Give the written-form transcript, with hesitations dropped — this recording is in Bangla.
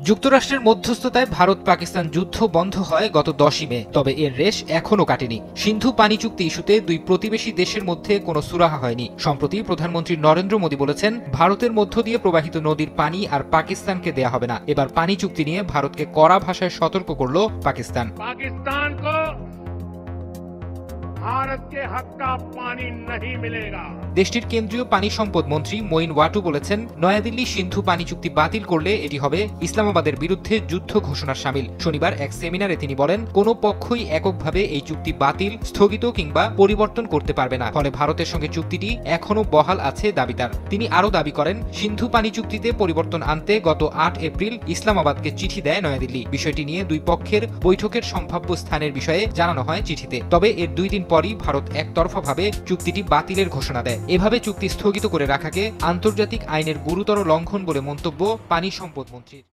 যুক্তরাষ্ট্রের মধ্যস্থতায় ভারত পাকিস্তান যুদ্ধ বন্ধ হয় গত 10ই মে, তবে এর রেশ এখনও কাটেনি। সিন্ধু পানি চুক্তি ইস্যুতে দুই প্রতিবেশী দেশের মধ্যে কোনো সুরাহা হয়নি। সম্প্রতি প্রধানমন্ত্রী নরেন্দ্র মোদী বলেছেন, ভারতের মধ্য দিয়ে প্রবাহিত নদীর পানি আর পাকিস্তানকে দেয়া হবে না। এবার পানি চুক্তি নিয়ে ভারতকে কড়া ভাষায় সতর্ক করল পাকিস্তান। भारत के हक का पानी नहीं मिलेगा। দেশটির কেন্দ্রীয় পানি সম্পদ মন্ত্রী মঈন ওয়াটু বলেছেন, নয়াদিল্লি সিন্ধু পানি চুক্তি বাতিল করলে এটি হবে ইসলামাবাদের বিরুদ্ধে যুদ্ধ ঘোষণার শামিল। শনিবার এক সেমিনারে তিনি বলেন, কোনো পক্ষই এককভাবে এই চুক্তি বাতিল, স্থগিত কিংবা পরিবর্তন করতে পারবে না। ফলে ভারতের সঙ্গে চুক্তিটি এখনও বহাল আছে দাবি তার। তিনি আরও দাবি করেন, সিন্ধু পানি চুক্তিতে পরিবর্তন আনতে গত 8 এপ্রিল ইসলামাবাদকে চিঠি দেয় নয়াদিল্লি। বিষয়টি নিয়ে দুই পক্ষের বৈঠকের সম্ভাব্য স্থানের বিষয়ে জানানো হয় চিঠিতে। তবে এর 2 দিন পরই ভারত একতরফাভাবে চুক্তিটি বাতিলের ঘোষণা দেয়। এভাবে চুক্তি স্থগিত করে রাখাকে আন্তর্জাতিক আইনের গুরুতর লঙ্ঘন বলে মন্তব্য পানি সম্পদ মন্ত্রীর।